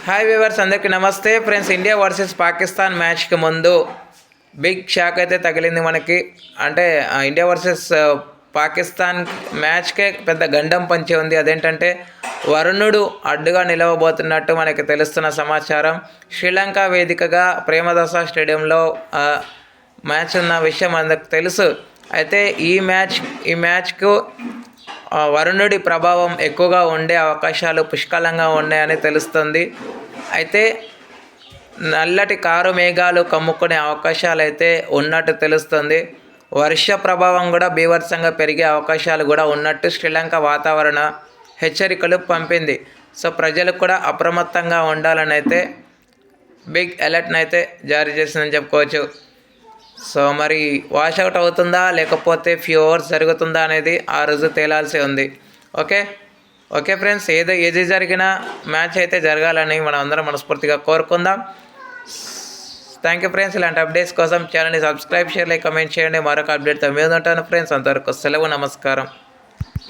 Hi viewers, అందరికీ నమస్తే friends. India versus Pakistan మ్యాచ్కి ముందు బిగ్ షాక్ అయితే తగిలింది మనకి. అంటే ఇండియా వర్సెస్ పాకిస్తాన్ మ్యాచ్కే పెద్ద గండం పంచి ఉంది. అదేంటంటే వరుణుడు అడ్డుగా నిలవబోతున్నట్టు మనకి తెలుస్తున్న సమాచారం. శ్రీలంక వేదికగా ప్రేమదాస స్టేడియంలో మ్యాచ్ ఉన్న విషయం అందరికి తెలుసు. అయితే ఈ మ్యాచ్కు వరుణుడి ప్రభావం ఎక్కువగా ఉండే అవకాశాలు పుష్కలంగా ఉన్నాయని తెలుస్తుంది. అయితే నల్లటి కారు మేఘాలు కమ్ముకునే అవకాశాలు అయితే ఉన్నట్టు తెలుస్తుంది. వర్ష ప్రభావం కూడా బీభత్సంగా పెరిగే అవకాశాలు కూడా ఉన్నట్టు శ్రీలంక వాతావరణ హెచ్చరికలు పంపింది. సో ప్రజలకు కూడా అప్రమత్తంగా ఉండాలని అయితే బిగ్ అలర్ట్ని అయితే జారీ చేసిందని చెప్పుకోవచ్చు. సో మరి వాషౌట్ అవుతుందా లేకపోతే ఫ్యూ అవర్స్ జరుగుతుందా అనేది ఆ రోజు తేలాల్సి ఉంది. ఓకే ఫ్రెండ్స్, ఏది జరిగినా మ్యాచ్ అయితే జరగాలని మనం అందరం మనస్ఫూర్తిగా కోరుకుందాం. Thank you friends. ఇలాంటి అప్డేట్స్ కోసం ఛానల్ని సబ్స్క్రైబ్, షేర్, లైక్, కమెంట్ చేయండి. మరొక అప్డేట్తో మీద ఉంటాను ఫ్రెండ్స్. అంతవరకు సెలవు, నమస్కారం.